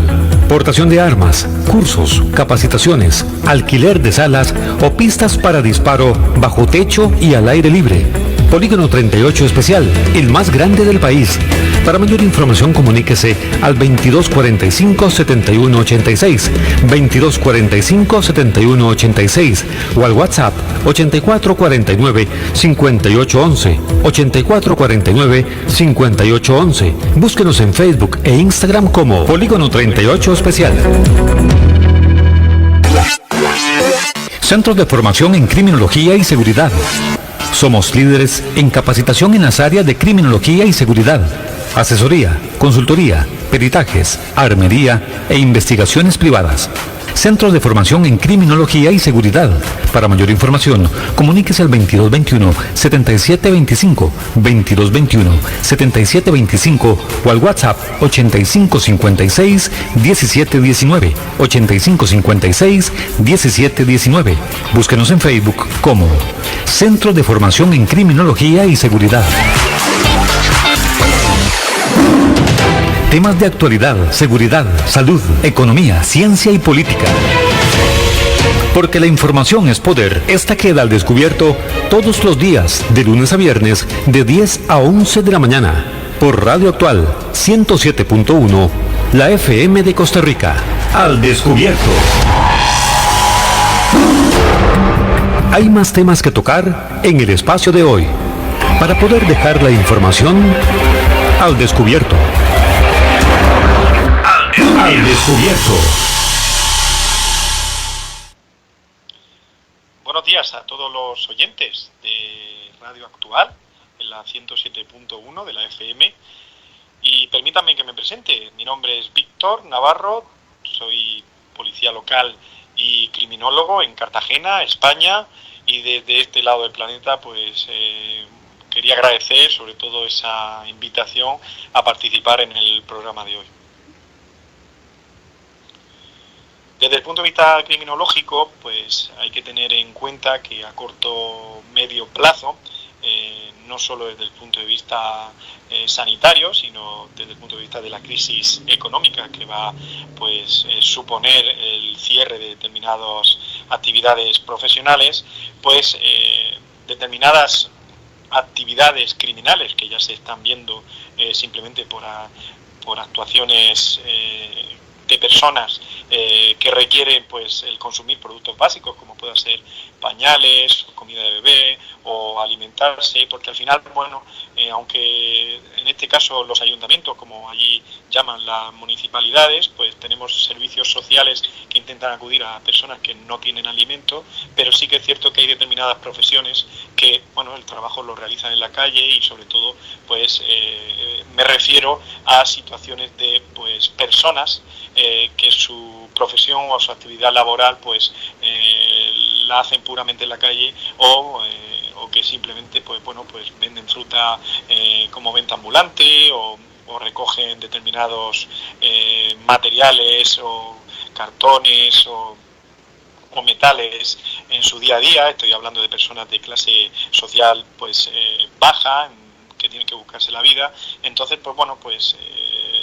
Portación de armas, cursos, capacitaciones, alquiler de salas o pistas para disparo bajo techo y al aire libre. Polígono 38 Especial, el más grande del país. Para mayor información comuníquese al 2245-7186, 2245-7186 o al WhatsApp 8449-5811, 8449-5811. Búsquenos en Facebook e Instagram como Polígono 38 Especial. Centros de formación en criminología y seguridad. Somos líderes en capacitación en las áreas de criminología y seguridad, asesoría, consultoría, peritajes, armería e investigaciones privadas. Centros de formación en criminología y seguridad. Para mayor información, comuníquese al 2221-7725, 2221-7725 o al WhatsApp 8556-1719, 8556-1719. Búsquenos en Facebook como Centros de Formación en Criminología y Seguridad. Temas de actualidad, seguridad, salud, economía, ciencia y política. Porque la información es poder. Esta queda al descubierto todos los días, de lunes a viernes, de 10 a 11 de la mañana, por Radio Actual 107.1, la FM de Costa Rica. Al descubierto. Hay más temas que tocar en el espacio de hoy, para poder dejar la información al descubierto. Al descubierto. Buenos días a todos los oyentes de Radio Actual, en la 107.1 de la FM. Y permítanme que me presente. Mi nombre es Víctor Navarro, soy policía local y criminólogo en Cartagena, España. Y desde este lado del planeta, pues quería agradecer sobre todo esa invitación a participar en el programa de hoy. Desde el punto de vista criminológico, pues hay que tener en cuenta que a corto medio plazo, no solo desde el punto de vista sanitario, sino desde el punto de vista de la crisis económica que va pues suponer el cierre de determinadas actividades profesionales, pues determinadas actividades criminales que ya se están viendo simplemente por actuaciones de personas que requieren pues el consumir productos básicos como pueda ser pañales, comida de bebé o alimentarse, porque al final, bueno, aunque en este caso los ayuntamientos, como allí llaman las municipalidades, pues tenemos servicios sociales que intentan acudir a personas que no tienen alimento, pero sí que es cierto que hay determinadas profesiones que, bueno, el trabajo lo realizan en la calle y sobre todo, pues me refiero a situaciones de pues personas que su profesión o su actividad laboral pues la hacen puramente en la calle o que simplemente pues bueno pues venden fruta como venta ambulante o recogen determinados materiales o cartones o metales en su día a día. Estoy hablando de personas de clase social pues baja, que tienen que buscarse la vida. Entonces pues bueno pues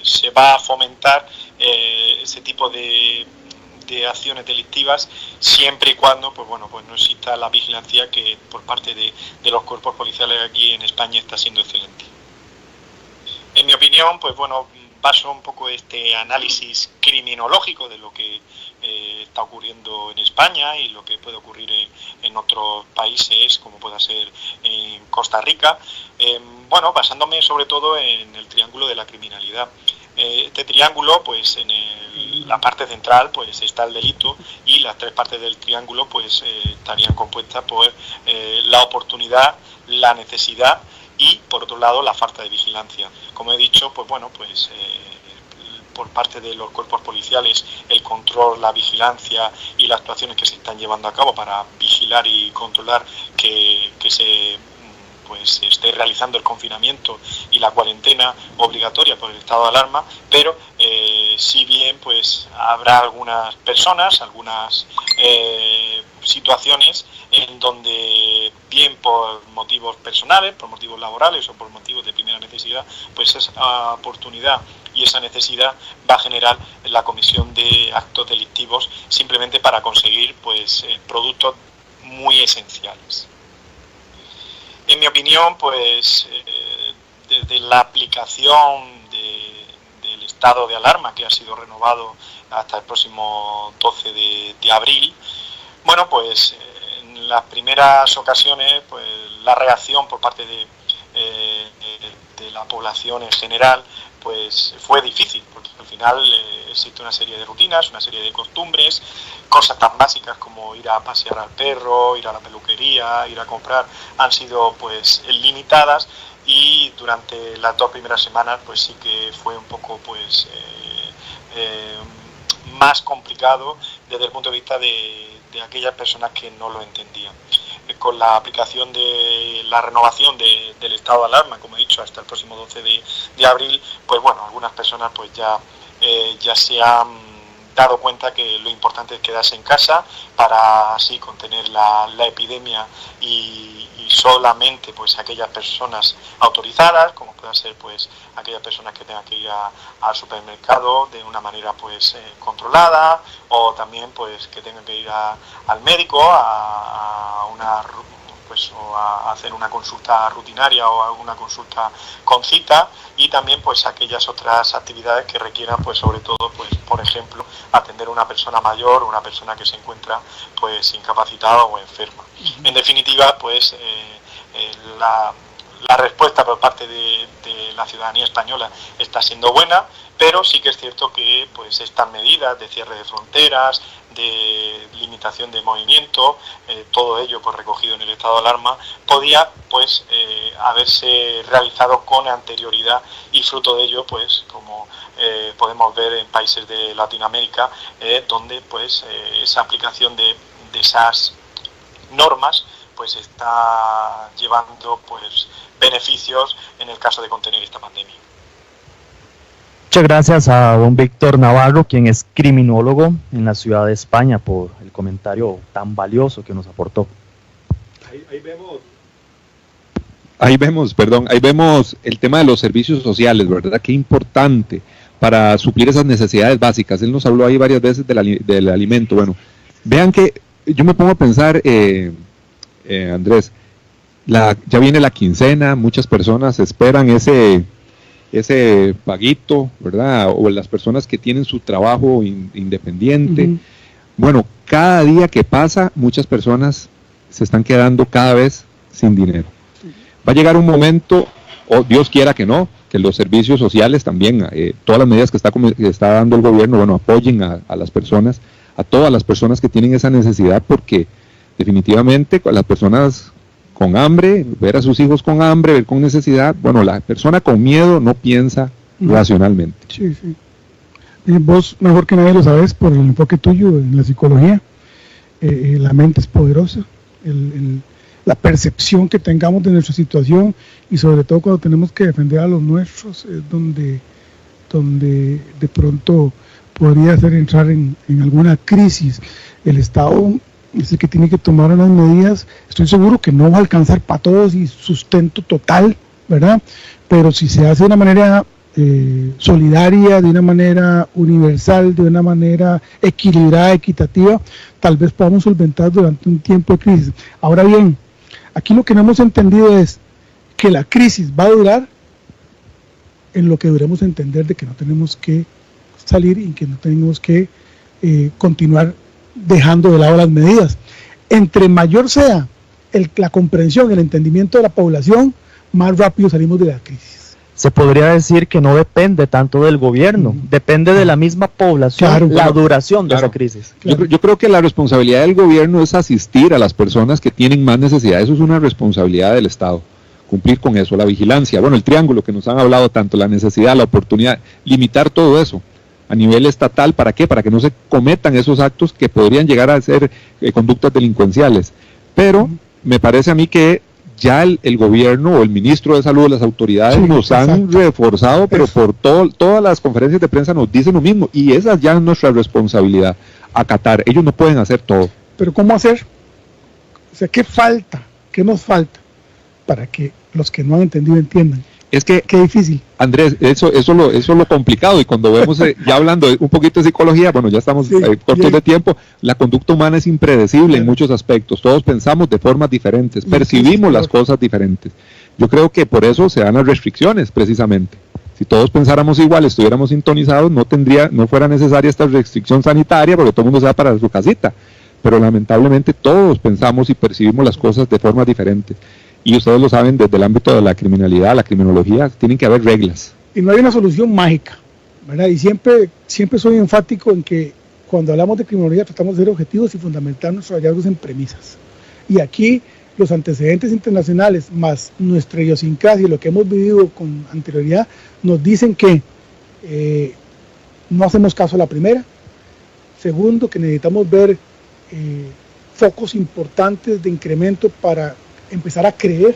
se va a fomentar ese tipo de acciones delictivas siempre y cuando pues bueno pues no exista la vigilancia que por parte de los cuerpos policiales aquí en España está siendo excelente. En mi opinión, pues bueno, baso un poco este análisis criminológico de lo que está ocurriendo en España y lo que puede ocurrir en otros países, como pueda ser en Costa Rica, bueno, basándome sobre todo en el triángulo de la criminalidad. Este triángulo, pues en la parte central pues está el delito y las tres partes del triángulo pues estarían compuestas por la oportunidad, la necesidad y por otro lado la falta de vigilancia. Como he dicho, pues bueno, pues por parte de los cuerpos policiales el control, la vigilancia y las actuaciones que se están llevando a cabo para vigilar y controlar que se pues se esté realizando el confinamiento y la cuarentena obligatoria por el estado de alarma, pero si bien pues habrá algunas personas, algunas situaciones en donde, bien por motivos personales, por motivos laborales o por motivos de primera necesidad, pues esa oportunidad y esa necesidad va a generar la comisión de actos delictivos simplemente para conseguir pues productos muy esenciales. En mi opinión, pues desde la aplicación del estado de alarma, que ha sido renovado hasta el próximo 12 de abril, bueno, pues en las primeras ocasiones, pues la reacción por parte de la población en general, pues fue difícil, porque al final existe una serie de rutinas, una serie de costumbres, cosas tan básicas como ir a pasear al perro, ir a la peluquería, ir a comprar, han sido pues limitadas, y durante las 2 primeras semanas pues sí que fue un poco pues más complicado desde el punto de vista de aquellas personas que no lo entendían. Con la aplicación de la renovación del estado de alarma, como he dicho, hasta el próximo 12 de abril, pues bueno, algunas personas pues ya se han dado cuenta que lo importante es quedarse en casa para así contener la epidemia, y solamente pues aquellas personas autorizadas, como puedan ser pues aquellas personas que tengan que ir al supermercado de una manera pues controlada, o también pues que tengan que ir al médico a hacer una consulta rutinaria o alguna consulta con cita, y también pues aquellas otras actividades que requieran pues sobre todo pues por ejemplo atender a una persona mayor o una persona que se encuentra pues incapacitada o enferma. En definitiva pues la respuesta por parte de la ciudadanía española está siendo buena, pero sí que es cierto que pues estas medidas de cierre de fronteras, de limitación de movimiento, todo ello pues recogido en el estado de alarma, podía pues haberse realizado con anterioridad, y fruto de ello pues como podemos ver en países de Latinoamérica, donde pues esa aplicación de esas normas pues está llevando pues beneficios en el caso de contener esta pandemia. Muchas gracias a don Víctor Navarro, quien es criminólogo en la ciudad de España, por el comentario tan valioso que nos aportó. Ahí vemos el tema de los servicios sociales, ¿verdad? Qué importante para suplir esas necesidades básicas. Él nos habló ahí varias veces del alimento. Bueno, vean que yo me pongo a pensar, Andrés, ya viene la quincena, muchas personas esperan ese paguito, ¿verdad? O las personas que tienen su trabajo independiente. Uh-huh. Bueno, cada día que pasa, muchas personas se están quedando cada vez sin dinero. Va a llegar un momento, o Dios quiera que no, que los servicios sociales también, todas las medidas que está dando el gobierno, bueno, apoyen a las personas, a todas las personas que tienen esa necesidad, porque definitivamente las personas con hambre, ver a sus hijos con hambre, ver con necesidad, bueno, la persona con miedo no piensa racionalmente. Sí, sí. Vos mejor que nadie lo sabes por el enfoque tuyo en la psicología. La mente es poderosa, la percepción que tengamos de nuestra situación, y sobre todo cuando tenemos que defender a los nuestros, es donde de pronto podría hacer entrar en alguna crisis. El Estado es el que tiene que tomar unas medidas. Estoy seguro que no va a alcanzar para todos y sustento total, ¿verdad? Pero si se hace de una manera solidaria, de una manera universal, de una manera equilibrada, equitativa, tal vez podamos solventar durante un tiempo de crisis. Ahora bien, aquí lo que no hemos entendido es que la crisis va a durar en lo que duremos entender de que no tenemos que salir y que no tenemos que continuar dejando de lado las medidas. Entre mayor sea la comprensión, el entendimiento de la población, más rápido salimos de la crisis. Se podría decir que no depende tanto del gobierno, depende de la misma población, la duración de esa crisis. Claro. Yo creo que la responsabilidad del gobierno es asistir a las personas que tienen más necesidad. Eso es una responsabilidad del Estado, cumplir con eso, la vigilancia, bueno, el triángulo que nos han hablado tanto, la necesidad, la oportunidad, limitar todo eso a nivel estatal. ¿Para qué? Para que no se cometan esos actos que podrían llegar a ser conductas delincuenciales. Pero me parece a mí que ya el gobierno o el ministro de salud, las autoridades Sí, nos han exacto. reforzado, pero Eso. por todas las conferencias de prensa nos dicen lo mismo, y esa ya es nuestra responsabilidad, acatar. Ellos no pueden hacer todo. Pero ¿cómo hacer? O sea, ¿qué falta? ¿Qué nos falta? Para que los que no han entendido entiendan. Es que, Qué difícil. Andrés, eso es lo complicado, y cuando vemos, ya hablando un poquito de psicología, bueno, ya estamos Sí, cortos bien. de tiempo, la conducta humana es impredecible en Claro. muchos aspectos, todos pensamos de formas diferentes, Y percibimos sí, las claro. cosas diferentes. Yo creo que por eso se dan las restricciones, precisamente. Si todos pensáramos igual, estuviéramos sintonizados, no fuera necesaria esta restricción sanitaria, porque todo el mundo se va para su casita. Pero lamentablemente todos pensamos y percibimos las cosas de formas diferentes. Y ustedes lo saben, desde el ámbito de la criminalidad, la criminología, tienen que haber reglas. Y no hay una solución mágica, ¿verdad? Y siempre soy enfático en que cuando hablamos de criminología tratamos de ser objetivos y fundamentar nuestros hallazgos en premisas. Y aquí los antecedentes internacionales más nuestra idiosincrasia y lo que hemos vivido con anterioridad nos dicen que no hacemos caso a la primera. Segundo, que necesitamos ver focos importantes de incremento para empezar a creer,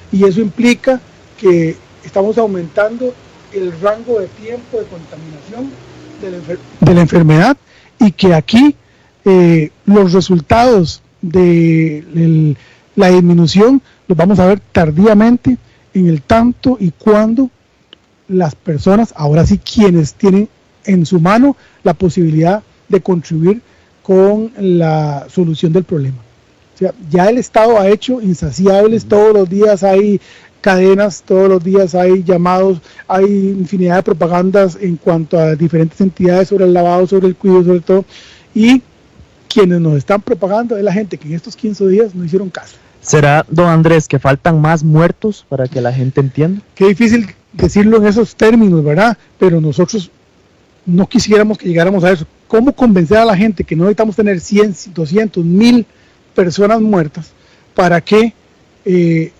y eso implica que estamos aumentando el rango de tiempo de contaminación de la enfermedad, y que aquí los resultados de la disminución los vamos a ver tardíamente, en el tanto y cuando las personas, ahora sí quienes tienen en su mano la posibilidad de contribuir con la solución del problema. O sea, ya el Estado ha hecho insaciables, todos los días hay cadenas, todos los días hay llamados, hay infinidad de propagandas en cuanto a diferentes entidades sobre el lavado, sobre el cuidado, sobre todo, y quienes nos están propagando es la gente que en estos 15 días no hicieron caso. ¿Será, don Andrés, que faltan más muertos para que la gente entienda? Qué difícil decirlo en esos términos, ¿verdad? Pero nosotros no quisiéramos que llegáramos a eso. ¿Cómo convencer a la gente que no necesitamos tener 100, 200, 1000 personas muertas para que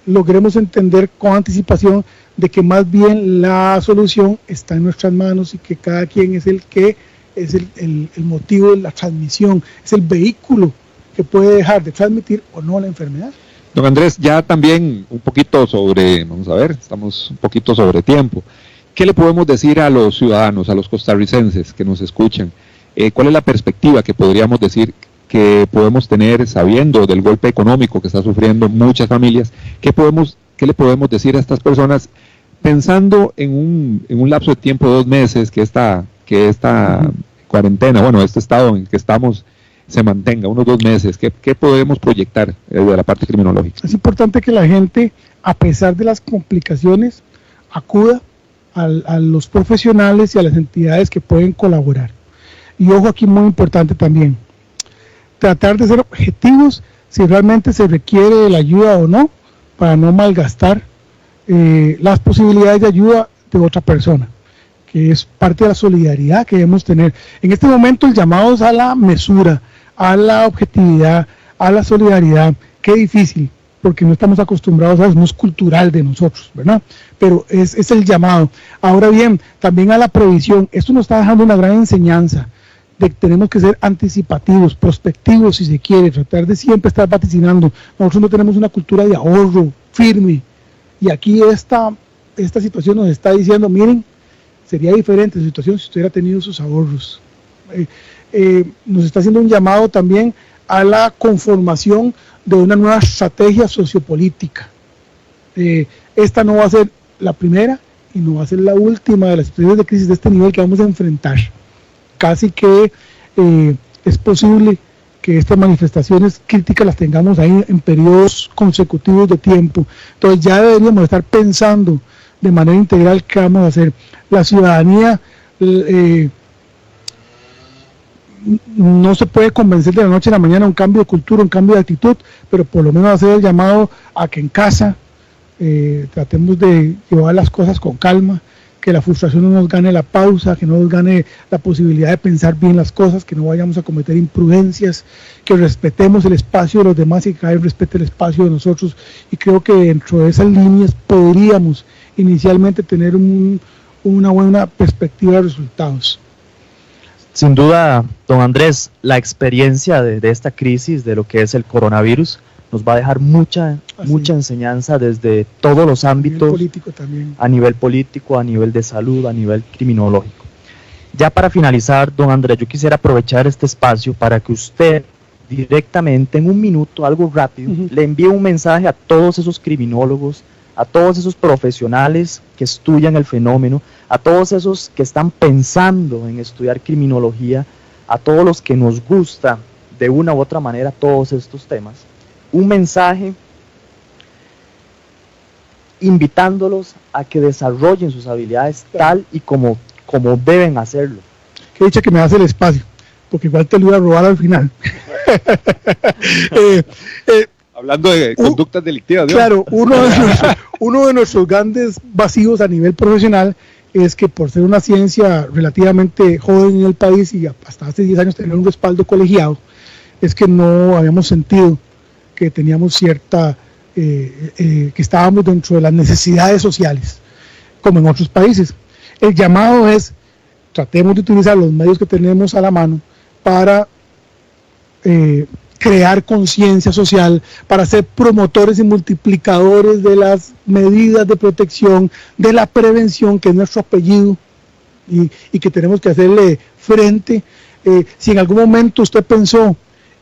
logremos entender con anticipación de que más bien la solución está en nuestras manos, y que cada quien es el que es el motivo de la transmisión, es el vehículo que puede dejar de transmitir o no la enfermedad? Don Andrés, ya también un poquito vamos a ver, estamos un poquito sobre tiempo. ¿Qué le podemos decir a los ciudadanos, a los costarricenses que nos escuchan? ¿Cuál es la perspectiva que podríamos decir que podemos tener sabiendo del golpe económico que está sufriendo muchas familias? ¿Qué le podemos decir a estas personas pensando en un lapso de tiempo de 2 meses que esta cuarentena, bueno, este estado en que estamos se mantenga, unos 2 meses? ¿Qué podemos proyectar de la parte criminológica? Es importante que la gente, a pesar de las complicaciones, acuda a los profesionales y a las entidades que pueden colaborar. Y ojo, aquí muy importante también, tratar de ser objetivos si realmente se requiere la ayuda o no, para no malgastar las posibilidades de ayuda de otra persona, que es parte de la solidaridad que debemos tener. En este momento el llamado es a la mesura, a la objetividad, a la solidaridad. Qué difícil, porque no estamos acostumbrados a eso, no es cultural de nosotros, ¿verdad? Pero es el llamado. Ahora bien, también a la previsión. Esto nos está dejando una gran enseñanza de que tenemos que ser anticipativos, prospectivos si se quiere, tratar de siempre estar vaticinando. Nosotros no tenemos una cultura de ahorro firme, y aquí esta situación nos está diciendo, miren, sería diferente la situación si usted hubiera tenido sus ahorros. Nos está haciendo un llamado también a la conformación de una nueva estrategia sociopolítica. Esta no va a ser la primera y no va a ser la última de las estrategias de crisis de este nivel que vamos a enfrentar. Casi que es posible que estas manifestaciones críticas las tengamos ahí en periodos consecutivos de tiempo. Entonces ya deberíamos estar pensando de manera integral qué vamos a hacer. La ciudadanía no se puede convencer de la noche a la mañana un cambio de cultura, un cambio de actitud, pero por lo menos hacer el llamado a que en casa tratemos de llevar las cosas con calma, que la frustración no nos gane la pausa, que no nos gane la posibilidad de pensar bien las cosas, que no vayamos a cometer imprudencias, que respetemos el espacio de los demás y que cada vez respete el espacio de nosotros. Y creo que dentro de esas líneas podríamos inicialmente tener una buena perspectiva de resultados. Sin duda, don Andrés, la experiencia de esta crisis, de lo que es el coronavirus, nos va a dejar mucha enseñanza desde todos los ámbitos, político también. a nivel político, a nivel de salud, a nivel criminológico. Ya para finalizar, don Andrés, yo quisiera aprovechar este espacio para que usted directamente, en un minuto, algo rápido, le envíe un mensaje a todos esos criminólogos, a todos esos profesionales que estudian el fenómeno, a todos esos que están pensando en estudiar criminología, a todos los que nos gusta de una u otra manera todos estos temas, un mensaje invitándolos a que desarrollen sus habilidades tal y como deben hacerlo. Que dicha que me hace el espacio, porque igual te lo iba a robar al final. Hablando de conductas delictivas, ¿no? Claro, uno de nuestros grandes vacíos a nivel profesional es que por ser una ciencia relativamente joven en el país y hasta hace 10 años tener un respaldo colegiado, es que no habíamos sentido que teníamos cierta, que estábamos dentro de las necesidades sociales, como en otros países. El llamado es, tratemos de utilizar los medios que tenemos a la mano para crear conciencia social, para ser promotores y multiplicadores de las medidas de protección, de la prevención, que es nuestro apellido, y que tenemos que hacerle frente. Si en algún momento usted pensó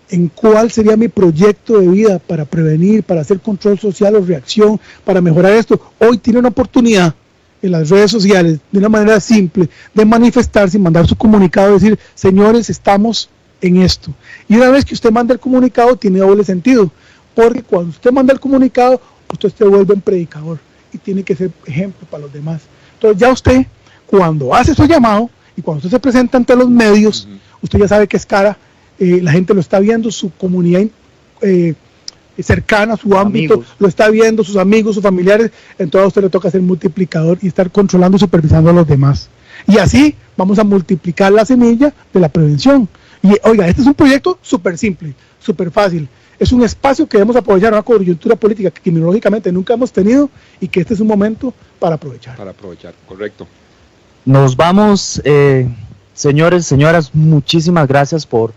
en cuál sería mi proyecto de vida para prevenir, para hacer control social o reacción, para mejorar esto, hoy tiene una oportunidad en las redes sociales, de una manera simple, de manifestarse y mandar su comunicado, y decir, señores, estamos en esto. Y una vez que usted manda el comunicado, tiene doble sentido, porque cuando usted manda el comunicado, usted se vuelve un predicador y tiene que ser ejemplo para los demás. Entonces ya usted, cuando hace su llamado y cuando usted se presenta ante los medios, usted ya sabe que es cara, la gente lo está viendo, su comunidad cercana, su ámbito, amigos, lo está viendo, sus amigos, sus familiares, entonces a usted le toca ser multiplicador y estar controlando y supervisando a los demás. Y así vamos a multiplicar la semilla de la prevención. Y oiga, este es un proyecto súper simple, súper fácil. Es un espacio que debemos aprovechar, una coyuntura política que criminológicamente nunca hemos tenido y que este es un momento para aprovechar. Para aprovechar, correcto. Nos vamos, señores, señoras, muchísimas gracias por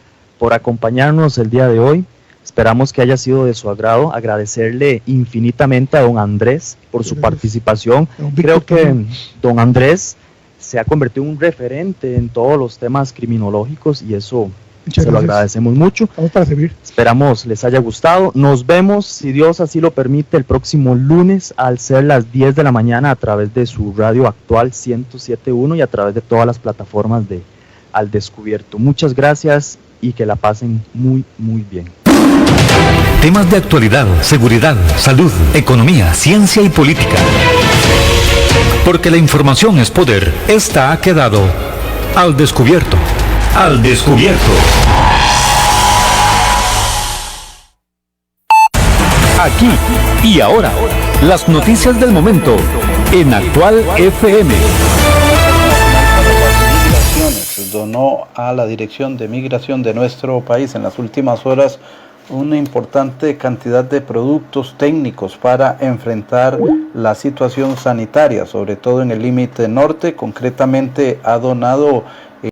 acompañarnos el día de hoy. Esperamos que haya sido de su agrado. Agradecerle infinitamente a don Andrés por su participación. Creo que don Andrés se ha convertido en un referente en todos los temas criminológicos y eso se lo agradecemos mucho. Vamos para servir. Esperamos les haya gustado. Nos vemos, si Dios así lo permite, el próximo lunes al ser las 10 de la mañana a través de su radio actual 107.1 y a través de todas las plataformas de Al Descubierto. Muchas gracias y que la pasen muy, muy bien. Temas de actualidad, seguridad, salud, economía, ciencia y política. Porque la información es poder. Esta ha quedado Al Descubierto. Al Descubierto. Aquí y ahora, las noticias del momento en Actual FM. Donó a la Dirección de Migración de nuestro país en las últimas horas una importante cantidad de productos técnicos para enfrentar la situación sanitaria, sobre todo en el límite norte. Concretamente ha donado